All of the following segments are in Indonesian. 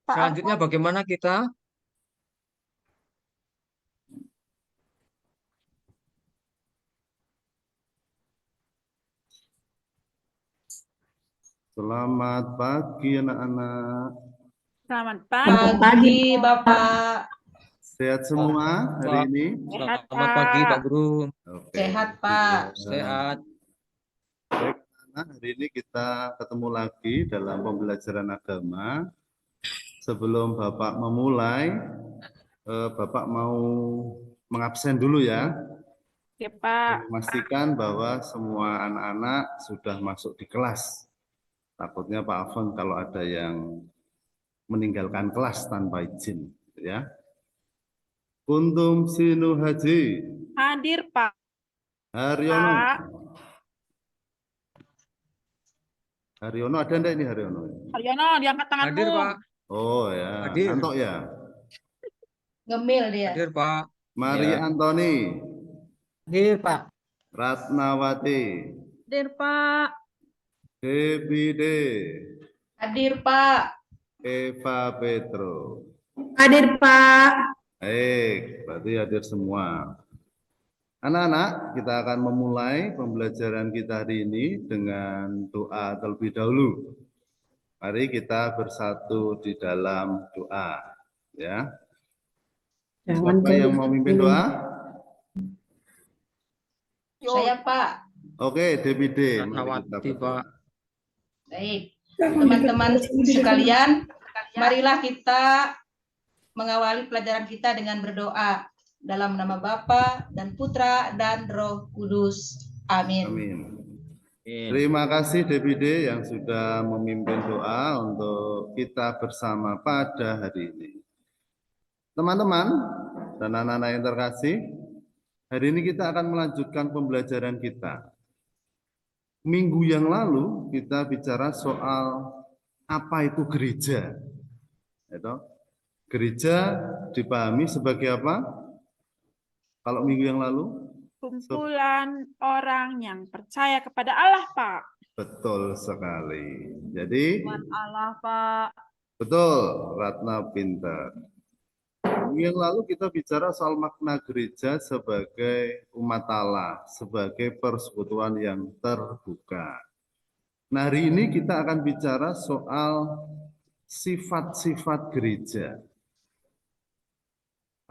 Pak Selanjutnya Arfan. bagaimana kita? Selamat pagi anak-anak. Selamat Selamat pagi. pagi, Bapak. Sehat semua hari ini? Sehat, Selamat pagi Pak Pak. Guru. Oke. Sehat, Pak. Sehat. Baik, anak, hari ini kita ketemu lagi dalam pembelajaran agama. Sebelum Bapak memulai, Bapak mau mengabsen dulu ya. Ya, Pak. Memastikan bahwa semua anak-anak sudah masuk di kelas. Takutnya Pak Afan kalau ada yang meninggalkan kelas tanpa izin, ya. Kuntum Sinu Haji. Hadir, Pak. Haryono. Pak. Haryono ada enggak ini Haryono? Haryono, diangkat tanganmu. Hadir Pak. Oh ya, Hadir. Antok ya. Ngemil dia. Hadir Pak. Mari Ya. Antoni. Hadir, Pak. Ratnawati. Hadir, Pak. Debide. Hadir, Pak. Eva Petro. Hadir, Pak. Baik, berarti hadir semua. Anak-anak, kita akan memulai pembelajaran kita hari ini dengan doa terlebih dahulu. Mari kita bersatu di dalam doa, ya. Siapa yang mau mimpin doa? Saya, Pak. Oke, Debide. Mari kita Ratnawati berdoa. Pak. Baik. Teman-teman sekalian, marilah kita mengawali pelajaran kita dengan berdoa dalam nama Bapa dan Putra dan Roh Kudus. Amin. Amin. Terima kasih Debide yang sudah memimpin doa untuk kita bersama pada hari ini. Teman-teman dan anak-anak yang terkasih, hari ini kita akan melanjutkan pembelajaran kita. Minggu yang lalu kita bicara soal apa itu gereja. Gereja dipahami sebagai apa? Kalau minggu yang lalu? Kumpulan orang yang percaya kepada Allah, Pak. Betul sekali. Jadi, Allah, Pak. betul, Ratna pintar. Yang lalu kita bicara soal makna gereja sebagai umat Allah, sebagai persekutuan yang terbuka. Nah, hari ini kita akan bicara soal sifat-sifat gereja.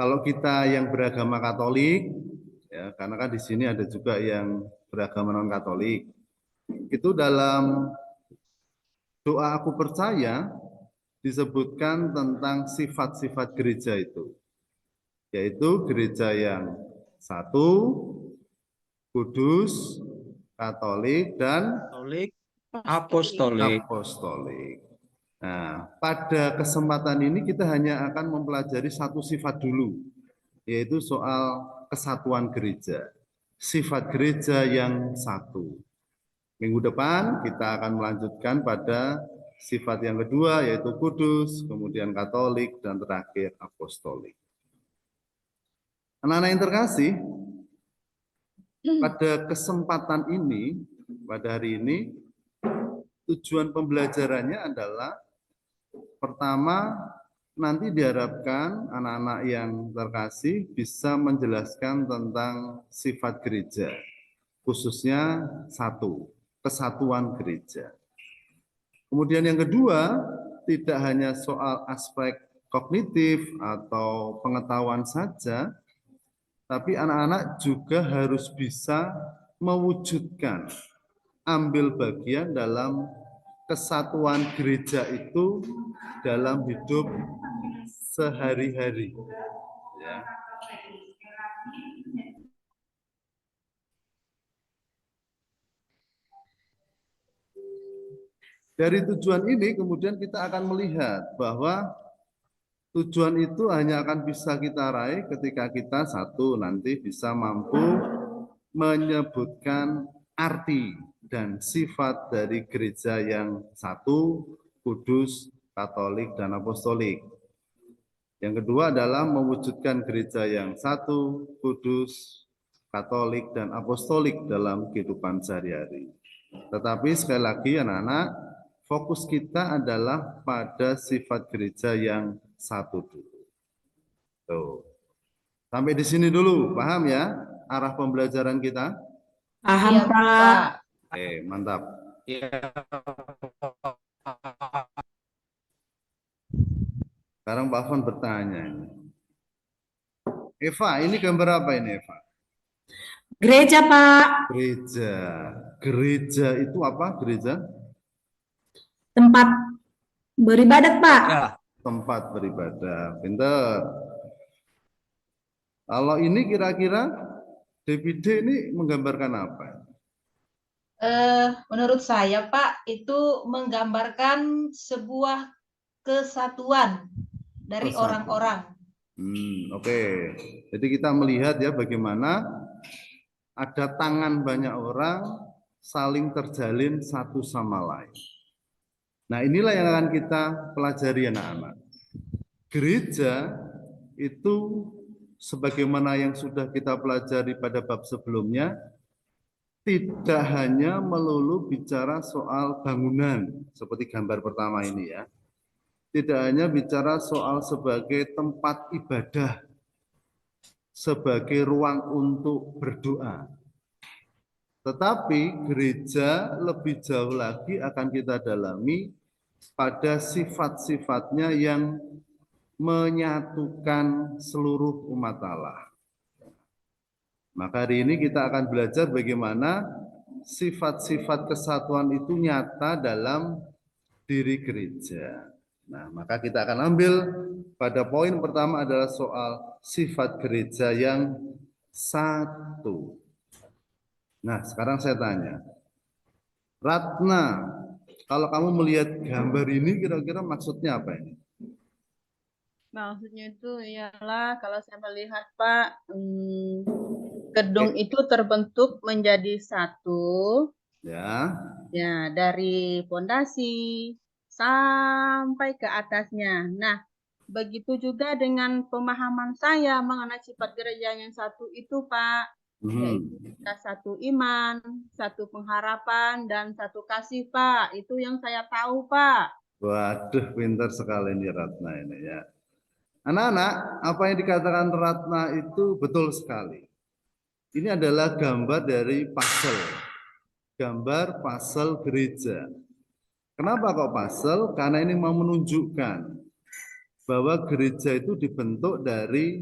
Kalau kita yang beragama Katolik, ya, karena kan di sini ada juga yang beragama non-Katolik, itu dalam doa aku percaya disebutkan tentang sifat-sifat gereja itu, yaitu gereja yang satu, kudus, Katolik, dan Katolik, apostolik. apostolik. Nah, pada kesempatan ini kita hanya akan mempelajari satu sifat dulu, yaitu soal kesatuan gereja. Sifat gereja yang satu. Minggu depan kita akan melanjutkan pada sifat yang kedua, yaitu kudus, kemudian Katolik, dan terakhir apostolik. Anak-anak yang terkasih, pada kesempatan ini, pada hari ini, tujuan pembelajarannya adalah pertama, nanti diharapkan anak-anak yang terkasih bisa menjelaskan tentang sifat gereja, khususnya satu, kesatuan gereja. Kemudian yang kedua, tidak hanya soal aspek kognitif atau pengetahuan saja, tapi anak-anak juga harus bisa mewujudkan, ambil bagian dalam kesatuan gereja itu dalam hidup sehari-hari. Ya. Dari tujuan ini kemudian kita akan melihat bahwa tujuan itu hanya akan bisa kita raih ketika kita satu nanti bisa mampu menyebutkan arti dan sifat dari gereja yang satu, kudus, Katolik, dan apostolik. Yang kedua adalah mewujudkan gereja yang satu, kudus, Katolik, dan apostolik dalam kehidupan sehari-hari. Tetapi sekali lagi anak-anak, fokus kita adalah pada sifat gereja yang satu dulu. Tuh. Sampai di sini dulu, paham ya arah pembelajaran kita? Paham, Iya, Pak. Pak. Oke, mantap. Ya, Sekarang Pak Afan bertanya. Eva, ini gambar apa ini Eva? Gereja, Pak. Gereja. Gereja itu apa? Gereja? Tempat beribadat, Pak. ya. Tempat beribadah. Pinter. Kalau ini kira-kira DPD ini menggambarkan apa? Menurut saya, Pak, itu menggambarkan sebuah kesatuan dari Kesatuan. orang-orang. Oke. Jadi kita melihat ya bagaimana ada tangan banyak orang saling terjalin satu sama lain. Nah, inilah yang akan kita pelajari anak-anak. Gereja itu sebagaimana yang sudah kita pelajari pada bab sebelumnya, tidak hanya melulu bicara soal bangunan seperti gambar pertama ini ya. Tidak hanya bicara soal sebagai tempat ibadah, sebagai ruang untuk berdoa. Tetapi gereja lebih jauh lagi akan kita dalami pada sifat-sifatnya yang menyatukan seluruh umat Allah. Maka hari ini kita akan belajar bagaimana sifat-sifat kesatuan itu nyata dalam diri gereja. Nah, maka kita akan ambil pada poin pertama adalah soal sifat gereja yang satu. Nah, sekarang saya tanya, Ratna, kalau kamu melihat gambar ini kira-kira maksudnya apa ini? Maksudnya itu ialah kalau saya melihat Pak, gedung itu terbentuk menjadi satu, Ya, ya dari pondasi sampai ke atasnya. Nah, begitu juga dengan pemahaman saya mengenai sifat gereja yang satu itu Pak, yaitu kita satu iman, satu pengharapan, dan satu kasih Pak. Itu yang saya tahu Pak. Waduh, pintar sekali ini Ratna ini ya. Anak-anak, apa yang dikatakan Ratna itu betul sekali. Ini adalah gambar dari puzzle. Gambar puzzle gereja. Kenapa kok puzzle? Karena ini mau menunjukkan bahwa gereja itu dibentuk dari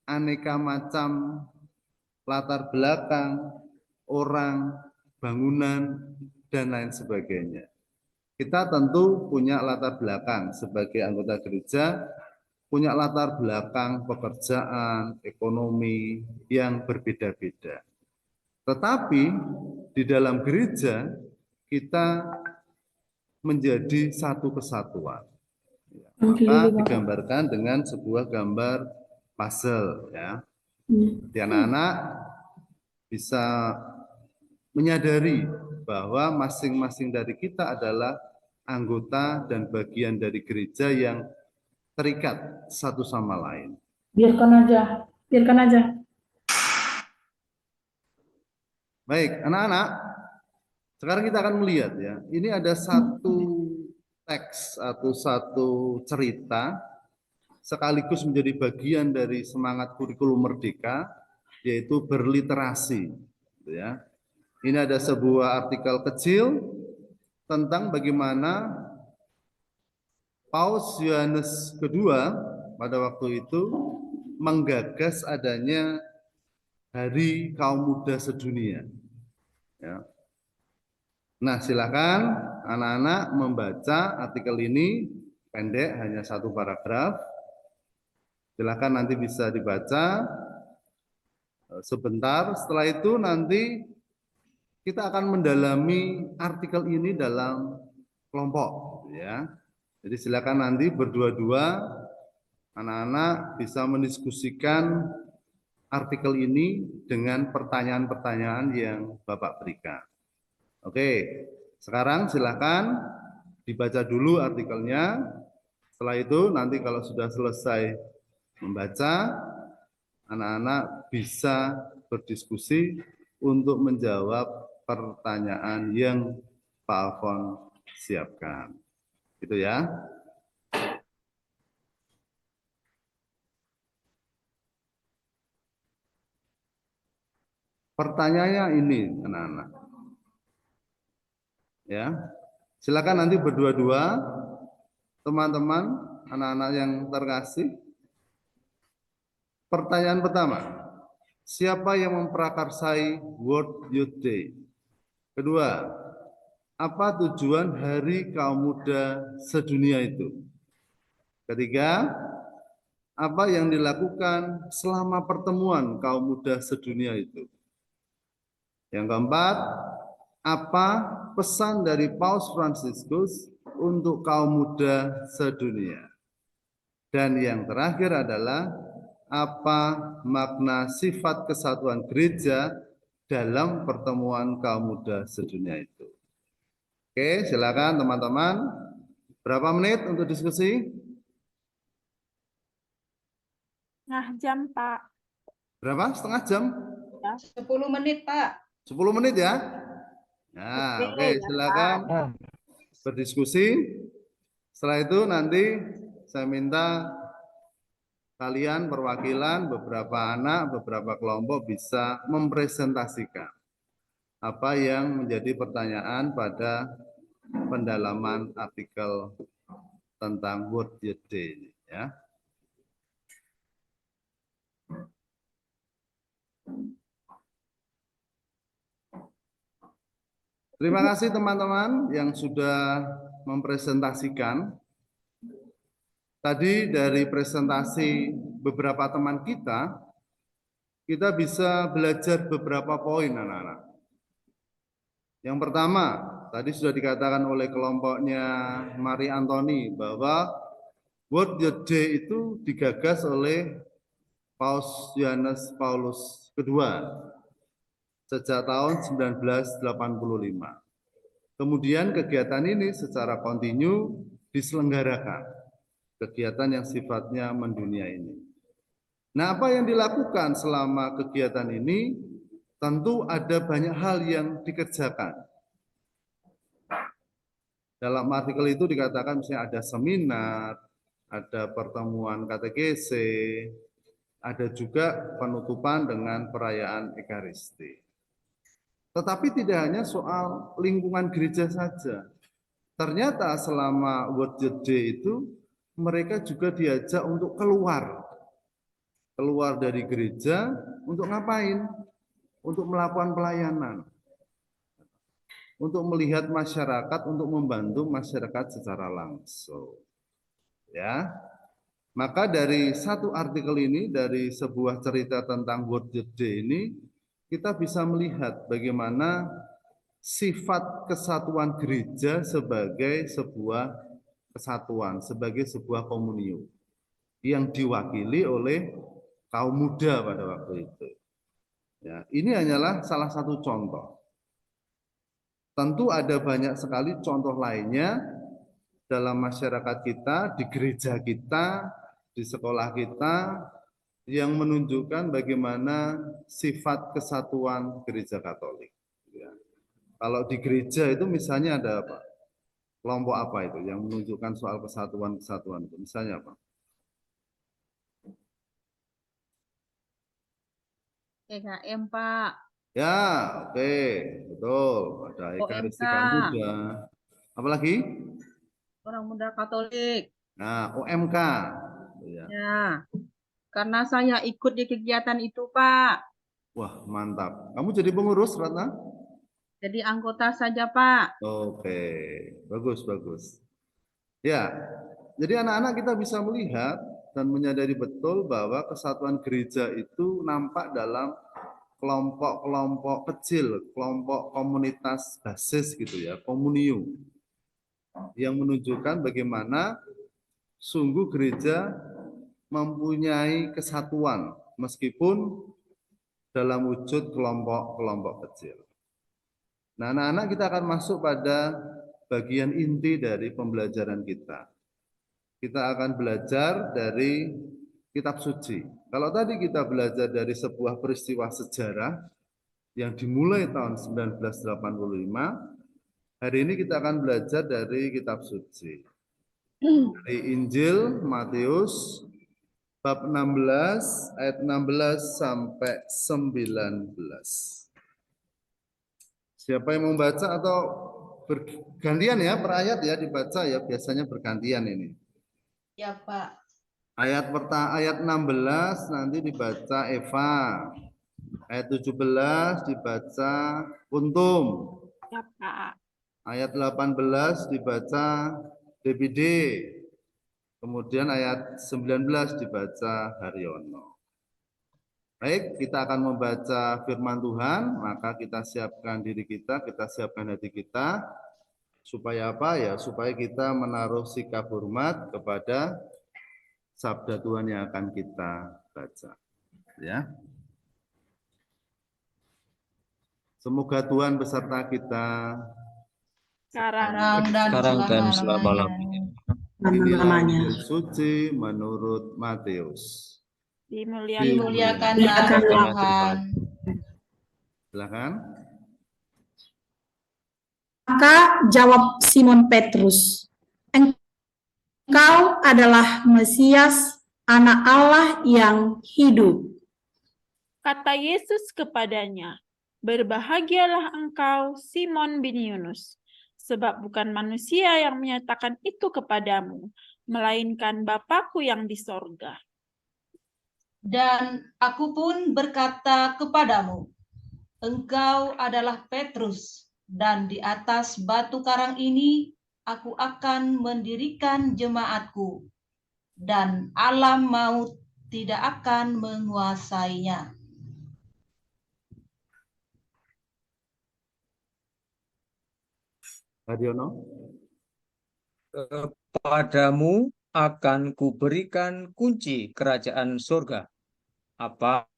aneka macam latar belakang, orang, bangunan, dan lain sebagainya. Kita tentu punya latar belakang sebagai anggota gereja, punya latar belakang pekerjaan, ekonomi yang berbeda-beda. Tetapi di dalam gereja kita menjadi satu kesatuan. Maka digambarkan dengan sebuah gambar puzzle ya. Di anak-anak bisa menyadari bahwa masing-masing dari kita adalah anggota dan bagian dari gereja yang terikat satu sama lain. Biarkan aja. Baik, anak-anak, sekarang kita akan melihat ya. Ini ada satu teks atau satu cerita sekaligus menjadi bagian dari semangat kurikulum merdeka, yaitu berliterasi. Ya. Ini ada sebuah artikel kecil tentang bagaimana Paus Yohanes kedua pada waktu itu menggagas adanya Hari Kaum Muda Sedunia. Ya. Nah, silakan anak-anak membaca artikel ini, pendek, hanya satu paragraf. Silakan nanti bisa dibaca sebentar. Setelah itu nanti kita akan mendalami artikel ini dalam kelompok, ya. Jadi silakan nanti berdua-dua anak-anak bisa mendiskusikan artikel ini dengan pertanyaan-pertanyaan yang Bapak berikan. Oke, sekarang silakan dibaca dulu artikelnya. Setelah itu nanti kalau sudah selesai membaca, anak-anak bisa berdiskusi untuk menjawab pertanyaan yang Pak Afon siapkan. Gitu ya. Pertanyaannya ini, anak-anak. Ya. Silakan nanti berdua-dua, teman-teman, anak-anak yang terkasih. Pertanyaan pertama, siapa yang memprakarsai World Youth Day? Kedua, apa tujuan Hari Kaum Muda Sedunia itu? Ketiga, apa yang dilakukan selama pertemuan kaum muda sedunia itu? Yang keempat, apa pesan dari Paus Fransiskus untuk kaum muda sedunia? Dan yang terakhir adalah apa makna sifat kesatuan gereja dalam pertemuan kaum muda sedunia itu? Oke, silakan teman-teman. Berapa menit untuk diskusi? Nah, jam, Pak. Berapa? Setengah jam? 10 menit, Pak. 10 menit ya? Nah, oke, ya, silakan berdiskusi. Setelah itu nanti saya minta kalian perwakilan beberapa anak, beberapa kelompok bisa mempresentasikan apa yang menjadi pertanyaan pada pendalaman artikel tentang World Youth Day ini ya. Terima kasih teman-teman yang sudah mempresentasikan. Tadi dari presentasi beberapa teman kita bisa belajar beberapa poin anak-anak. Yang pertama, tadi sudah dikatakan oleh kelompoknya Mari Antoni bahwa World Youth Day itu digagas oleh Paus Yohanes Paulus II sejak tahun 1985. Kemudian kegiatan ini secara kontinu diselenggarakan, kegiatan yang sifatnya mendunia ini. Nah, apa yang dilakukan selama kegiatan ini? Tentu ada banyak hal yang dikerjakan. Dalam artikel itu dikatakan misalnya ada seminar, ada pertemuan katekese, ada juga penutupan dengan perayaan Ekaristi. Tetapi tidak hanya soal lingkungan gereja saja. Ternyata selama World Youth Day itu mereka juga diajak untuk keluar dari gereja untuk ngapain? Untuk melakukan pelayanan, untuk melihat masyarakat, untuk membantu masyarakat secara langsung. Ya, maka dari satu artikel ini, dari sebuah cerita tentang World Youth Day ini, kita bisa melihat bagaimana sifat kesatuan gereja sebagai sebuah kesatuan, sebagai sebuah komunio yang diwakili oleh kaum muda pada waktu itu. Ya, ini hanyalah salah satu contoh. Tentu ada banyak sekali contoh lainnya dalam masyarakat kita, di gereja kita, di sekolah kita, yang menunjukkan bagaimana sifat kesatuan gereja Katolik. Ya. Kalau di gereja itu misalnya ada apa? Kelompok apa itu yang menunjukkan soal kesatuan itu? Misalnya apa? EKM, Pak. Ya, oke, betul. Ada Ekaristi Kaum Muda. Apalagi? Orang Muda Katolik. Nah, OMK. Ya, karena saya ikut di kegiatan itu, Pak. Wah, mantap. Kamu jadi pengurus, Ratna? Jadi anggota saja, Pak. Oke, bagus, bagus. Ya, jadi anak-anak kita bisa melihat dan menyadari betul bahwa kesatuan gereja itu nampak dalam kelompok-kelompok kecil, kelompok komunitas basis gitu ya, komunio, yang menunjukkan bagaimana sungguh gereja mempunyai kesatuan meskipun dalam wujud kelompok-kelompok kecil. Nah, anak-anak kita akan masuk pada bagian inti dari pembelajaran kita. Kita akan belajar dari kitab suci. Kalau tadi kita belajar dari sebuah peristiwa sejarah yang dimulai tahun 1985, Hari ini kita akan belajar dari kitab suci. Dari Injil Matius bab 16 ayat 16 sampai 19. Siapa yang membaca atau bergantian ya per ayat ya dibaca ya, biasanya bergantian ini. Ya, Pak. Ayat 16 nanti dibaca Eva. Ayat 17 dibaca Untung. Ya, Pak. Ayat 18 dibaca DPD. Kemudian ayat 19 dibaca Haryono. Baik, kita akan membaca firman Tuhan, maka kita siapkan diri kita siapkan hati kita. Supaya apa ya? Supaya kita menaruh sikap hormat kepada sabda Tuhan yang akan kita baca. Ya. Semoga Tuhan beserta kita Sekarang Sekarang dan selama-lamanya. Inilah Namanya. Injil suci menurut Matius. Dimuliakanlah Tuhan. Silakan. Maka jawab Simon Petrus, "Engkau adalah Mesias, Anak Allah yang hidup." kata Yesus kepadanya, "Berbahagialah engkau, Simon bin Yunus, sebab bukan manusia yang menyatakan itu kepadamu, melainkan Bapa-Ku yang di sorga. Dan aku pun berkata kepadamu, engkau adalah Petrus, dan di atas batu karang ini aku akan mendirikan jemaatku, dan alam maut tidak akan menguasainya." Haryono. Kepadamu akan kuberikan kunci kerajaan surga. Apa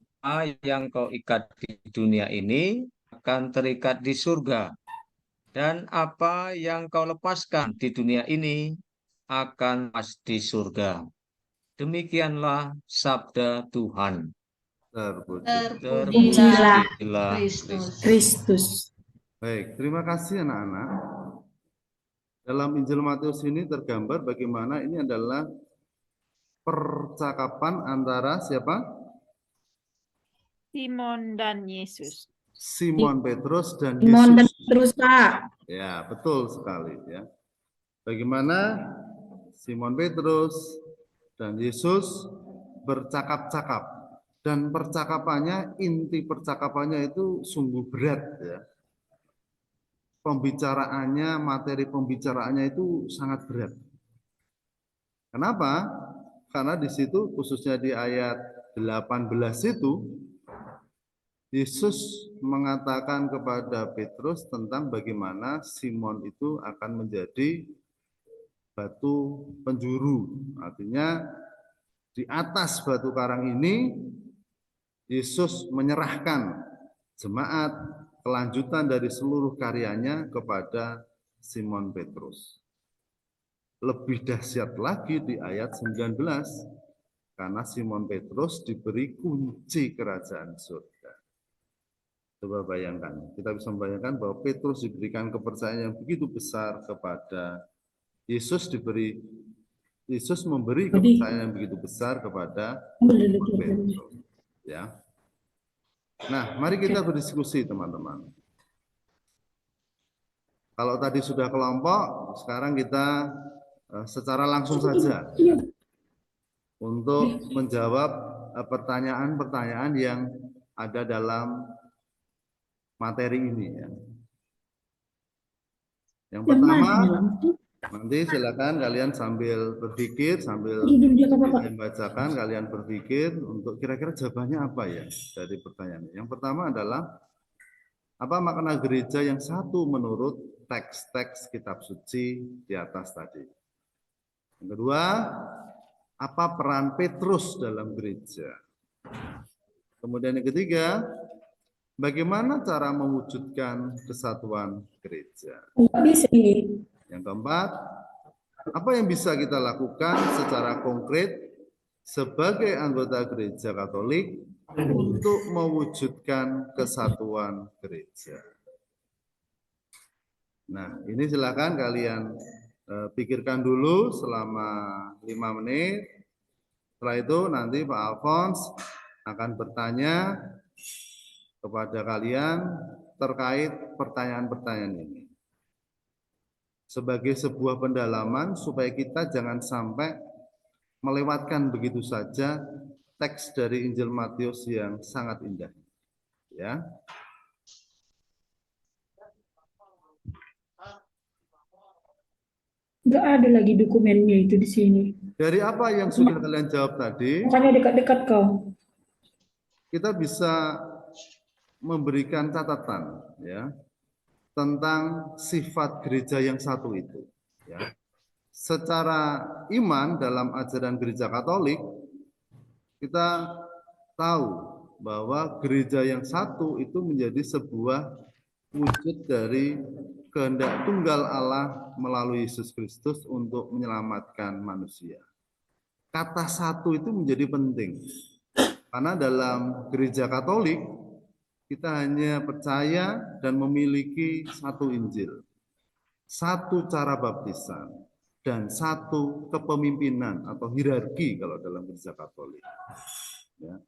yang kau ikat di dunia ini akan terikat di surga. Dan apa yang kau lepaskan di dunia ini akan pas di surga. Demikianlah sabda Tuhan. Terpujilah Terpujilah Kristus. Kristus. Baik, terima kasih anak-anak. Dalam Injil Matius ini tergambar bagaimana ini adalah percakapan antara siapa? Simon dan Yesus. Simon Petrus dan Simon dan Yesus. Petrus, Pak. Ya, betul sekali ya. Bagaimana Simon Petrus dan Yesus bercakap-cakap, dan percakapannya, inti percakapannya itu sungguh berat ya. Pembicaraannya, materi pembicaraannya itu sangat berat. Kenapa? Karena di situ khususnya di ayat 18 itu Yesus mengatakan kepada Petrus tentang bagaimana Simon itu akan menjadi batu penjuru. Artinya di atas batu karang ini Yesus menyerahkan jemaat, kelanjutan dari seluruh karyanya kepada Simon Petrus. Lebih dahsyat lagi di ayat 19, karena Simon Petrus diberi kunci kerajaan surga. Coba bayangkan, kita bisa membayangkan bahwa Petrus diberikan kepercayaan yang begitu besar kepada Yesus, Yesus memberi kepercayaan yang begitu besar kepada Simon Petrus. Ya. Nah, mari kita berdiskusi teman-teman. Kalau tadi sudah kelompok, sekarang kita secara langsung saja untuk menjawab pertanyaan-pertanyaan yang ada dalam materi ini. Ya. Yang pertama, nanti silakan kalian sambil berpikir, sambil membacakan, kalian berpikir untuk kira-kira jawabannya apa ya dari pertanyaan. Yang pertama adalah, apa makna gereja yang satu menurut teks-teks kitab suci di atas tadi? Yang kedua, apa peran Petrus dalam gereja? Kemudian yang ketiga, bagaimana cara mewujudkan kesatuan gereja? Yang keempat, apa yang bisa kita lakukan secara konkret sebagai anggota gereja Katolik untuk mewujudkan kesatuan gereja? Nah, ini silakan kalian pikirkan dulu selama 5 menit. Setelah itu nanti Pak Alphonse akan bertanya kepada kalian terkait pertanyaan-pertanyaan ini. Sebagai sebuah pendalaman supaya kita jangan sampai melewatkan begitu saja teks dari Injil Matius yang sangat indah. Ya. Nggak ada lagi dokumennya itu di sini. Dari apa yang sudah kalian jawab tadi, Makanya dekat-dekat kau. kita bisa memberikan catatan ya tentang sifat gereja yang satu itu. Ya. Secara iman dalam ajaran gereja Katolik, kita tahu bahwa gereja yang satu itu menjadi sebuah wujud dari kehendak tunggal Allah melalui Yesus Kristus untuk menyelamatkan manusia. Kata satu itu menjadi penting. Karena dalam gereja Katolik, kita hanya percaya dan memiliki satu Injil, satu cara baptisan, dan satu kepemimpinan atau hierarki kalau dalam gereja Katolik. Ya.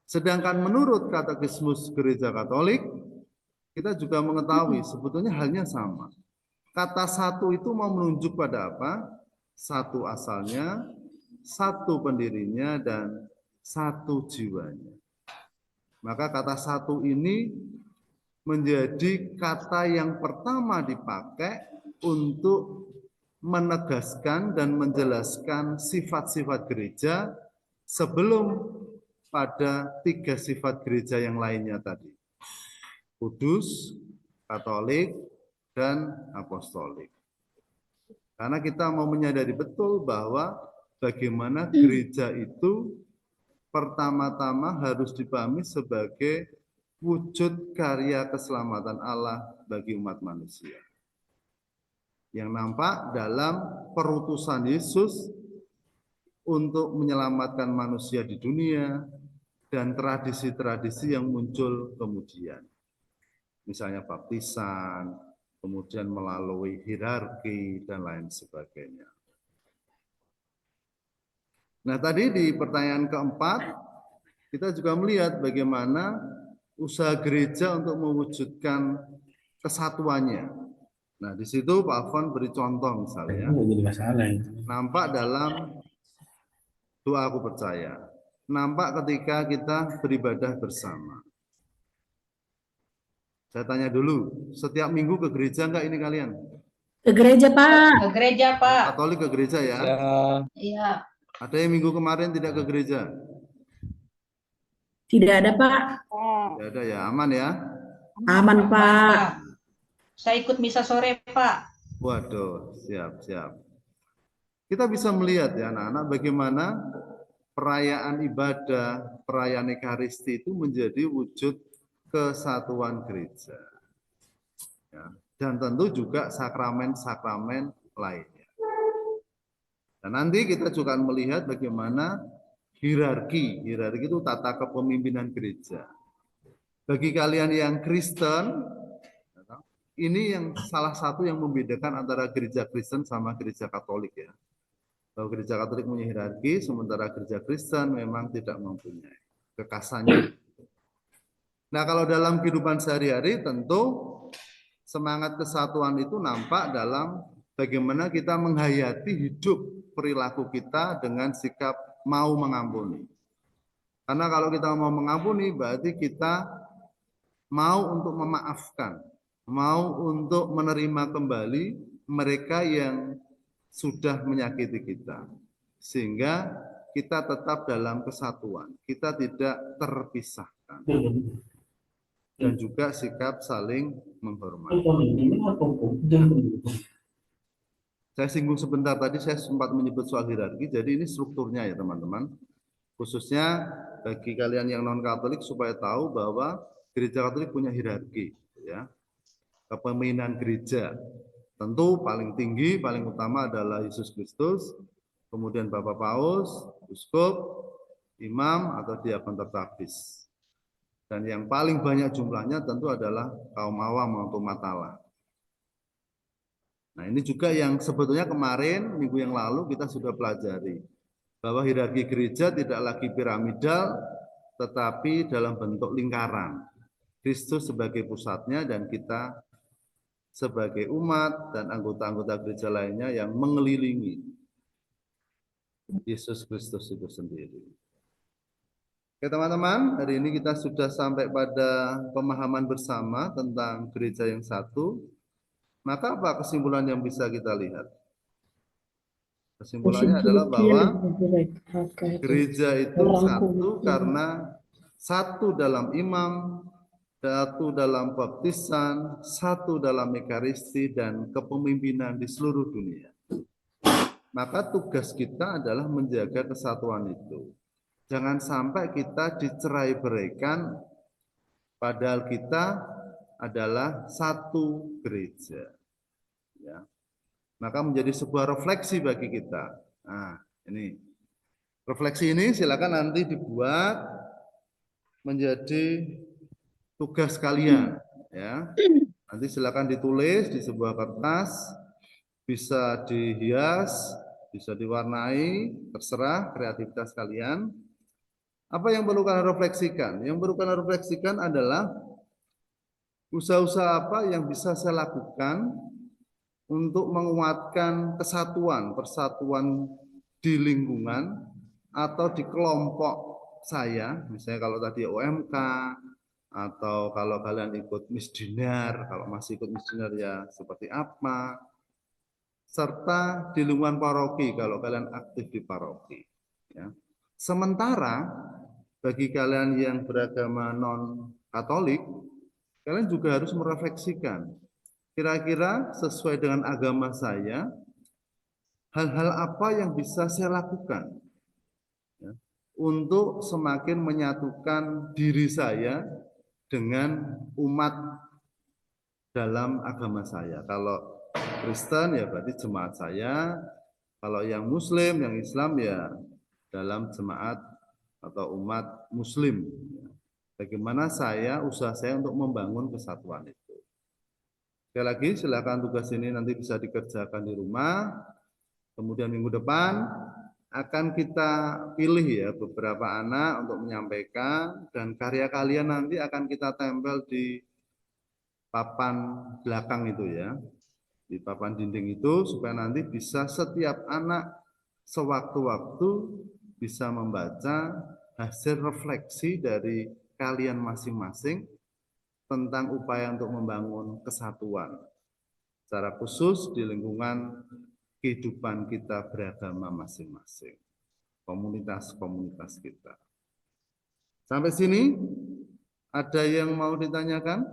Sedangkan menurut Katekismus Gereja Katolik, kita juga mengetahui sebetulnya halnya sama. Kata satu itu mau menunjuk pada apa? Satu asalnya, satu pendirinya, dan satu jiwanya. Maka kata satu ini menjadi kata yang pertama dipakai untuk menegaskan dan menjelaskan sifat-sifat gereja sebelum pada 3 sifat gereja yang lainnya tadi. Kudus, Katolik, dan Apostolik. Karena kita mau menyadari betul bahwa bagaimana gereja itu pertama-tama harus dipahami sebagai wujud karya keselamatan Allah bagi umat manusia. Yang nampak dalam perutusan Yesus untuk menyelamatkan manusia di dunia dan tradisi-tradisi yang muncul kemudian. Misalnya baptisan, kemudian melalui hierarki, dan lain sebagainya. Nah, tadi di pertanyaan keempat, kita juga melihat bagaimana usaha gereja untuk mewujudkan kesatuannya. Nah, di situ Pak Afon beri contoh misalnya, nampak dalam doa aku percaya, nampak ketika kita beribadah bersama. Saya tanya dulu, setiap minggu ke gereja enggak ini kalian? Ke gereja, Pak. Ke gereja, Pak. Katolik ke gereja ya? Iya. Ada yang minggu kemarin tidak ke gereja? Tidak ada, Pak. Tidak ada ya, aman ya? Aman, Pak. Saya ikut misa sore, Pak. Waduh, siap. Kita bisa melihat ya anak-anak bagaimana perayaan ibadah, perayaan Ekaristi itu menjadi wujud kesatuan gereja. Ya, dan tentu juga sakramen-sakramen lainnya. Dan nanti kita juga akan melihat bagaimana hierarki itu tata kepemimpinan gereja. Bagi kalian yang Kristen, ini yang salah satu yang membedakan antara gereja Kristen sama gereja Katolik ya. Bahwa gereja Katolik punya hierarki, sementara gereja Kristen memang tidak mempunyai kekasannya. Nah, kalau dalam kehidupan sehari-hari tentu semangat kesatuan itu nampak dalam bagaimana kita menghayati hidup perilaku kita dengan sikap mau mengampuni. Karena kalau kita mau mengampuni berarti kita mau untuk memaafkan, mau untuk menerima kembali mereka yang sudah menyakiti kita. Sehingga kita tetap dalam kesatuan, kita tidak terpisahkan. Dan juga sikap saling menghormati. Saya singgung sebentar tadi, saya sempat menyebut soal hierarki, jadi ini strukturnya ya teman-teman. Khususnya bagi kalian yang non-Katolik supaya tahu bahwa gereja Katolik punya hierarki. Ya. Kepemimpinan gereja, tentu paling tinggi, paling utama adalah Yesus Kristus, kemudian Bapak Paus, Uskup, Imam atau Diakon Tertabis. Dan yang paling banyak jumlahnya tentu adalah kaum awam atau umat Allah. Nah, ini juga yang sebetulnya kemarin, minggu yang lalu kita sudah pelajari. Bahwa hierarki gereja tidak lagi piramidal, tetapi dalam bentuk lingkaran. Kristus sebagai pusatnya dan kita sebagai umat dan anggota-anggota gereja lainnya yang mengelilingi Yesus Kristus itu sendiri. Oke teman-teman, hari ini kita sudah sampai pada pemahaman bersama tentang gereja yang satu. Maka apa kesimpulan yang bisa kita lihat? Kesimpulannya adalah bahwa gereja itu satu karena satu dalam imam, satu dalam baptisan, satu dalam ekaristi, dan kepemimpinan di seluruh dunia. Maka tugas kita adalah menjaga kesatuan itu. Jangan sampai kita dicerai-beraikan, padahal kita adalah satu gereja. Ya. Maka menjadi sebuah refleksi bagi kita. Nah, ini refleksi ini silakan nanti dibuat menjadi tugas kalian, ya. Nanti silakan ditulis di sebuah kertas, bisa dihias, bisa diwarnai, terserah kreativitas kalian. Apa yang perlu kalian refleksikan? Yang perlu kalian refleksikan adalah usaha-usaha apa yang bisa saya lakukan untuk menguatkan kesatuan, persatuan di lingkungan atau di kelompok saya, misalnya kalau tadi OMK, atau kalau kalian ikut misdinar, kalau masih ikut misdinar ya seperti apa, serta di lingkungan paroki kalau kalian aktif di paroki. Ya. Sementara bagi kalian yang beragama non-Katolik, kalian juga harus merefleksikan kira-kira sesuai dengan agama saya, hal-hal apa yang bisa saya lakukan ya, untuk semakin menyatukan diri saya dengan umat dalam agama saya. Kalau Kristen ya berarti jemaat saya, kalau yang Muslim, yang Islam ya dalam jemaat atau umat Muslim. Bagaimana usaha saya untuk membangun kesatuan itu. Sekali lagi, silakan tugas ini nanti bisa dikerjakan di rumah. Kemudian minggu depan akan kita pilih ya beberapa anak untuk menyampaikan dan karya kalian nanti akan kita tempel di papan belakang itu ya. Di papan dinding itu supaya nanti bisa setiap anak sewaktu-waktu bisa membaca hasil refleksi dari kalian masing-masing tentang upaya untuk membangun kesatuan secara khusus di lingkungan kehidupan kita beragama masing-masing, komunitas-komunitas kita. Sampai sini ada yang mau ditanyakan?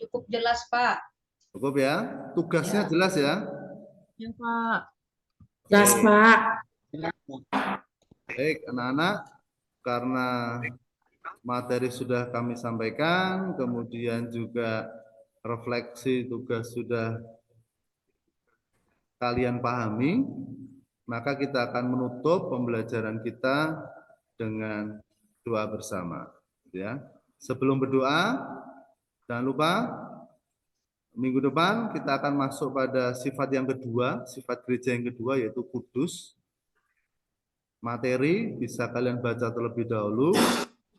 Cukup jelas, Pak. Cukup ya? Tugasnya jelas ya? Ya, Pak. Jelas, Pak. Baik, anak-anak, karena materi sudah kami sampaikan, kemudian juga refleksi tugas sudah kalian pahami, maka kita akan menutup pembelajaran kita dengan doa bersama. Ya. Sebelum berdoa, jangan lupa minggu depan kita akan masuk pada sifat yang kedua, sifat gereja yang kedua yaitu kudus. Materi bisa kalian baca terlebih dahulu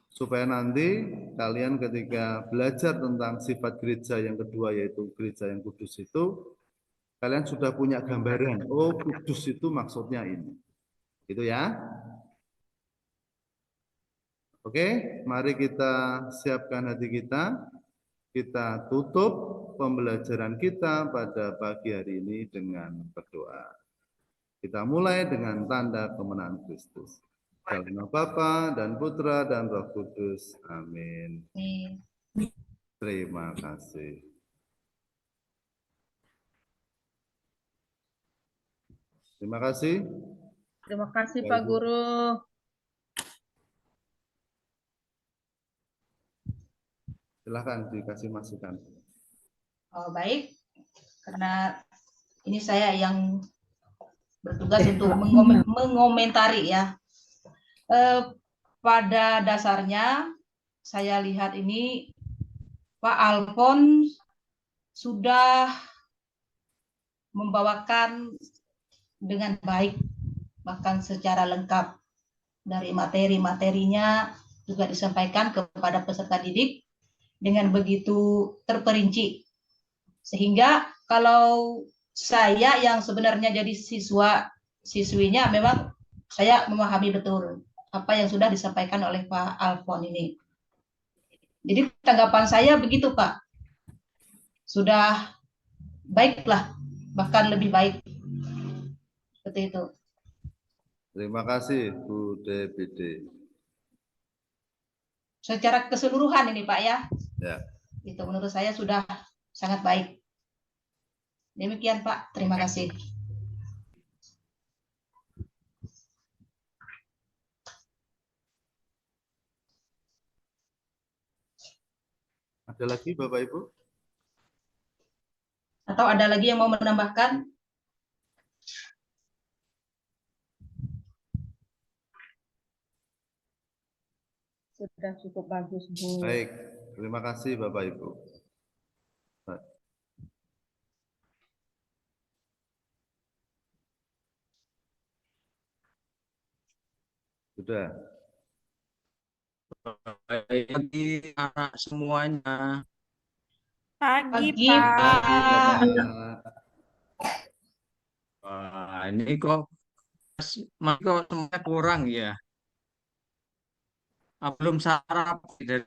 supaya nanti kalian ketika belajar tentang sifat gereja yang kedua yaitu gereja yang kudus itu kalian sudah punya gambaran, oh kudus itu maksudnya ini. Gitu ya. Oke, mari kita siapkan hati kita. Kita tutup pembelajaran kita pada pagi hari ini dengan berdoa. Kita mulai dengan tanda kemenangan Kristus. Dalam nama Bapa dan Putra dan Roh Kudus. Amin. Terima kasih. Terima kasih. Terima kasih Pak Guru. Silakan dikasih masukan. Oh, baik, karena ini saya yang bertugas untuk mengomentari ya. Pada dasarnya saya lihat ini Pak Alfon sudah membawakan dengan baik, bahkan secara lengkap. Dari materi-materinya juga disampaikan kepada peserta didik dengan begitu terperinci. Sehingga kalau saya yang sebenarnya jadi siswinya, memang saya memahami betul apa yang sudah disampaikan oleh Pak Alfon ini. Jadi tanggapan saya begitu, Pak. Sudah baiklah, bahkan lebih baik. Seperti itu. Terima kasih Bu DBD. Secara keseluruhan ini Pak ya. Ya. Itu menurut saya sudah sangat baik. Demikian Pak, terima kasih. Ada lagi Bapak Ibu? Atau ada lagi yang mau menambahkan? Sudah cukup bagus, Bu. Baik, terima kasih Bapak Ibu. Baik. Sudah. Baik lagi anak semuanya. Pagi, Pagi, Pak. Pak. Wah, ini kok semuanya kurang ya. Belum sarap dari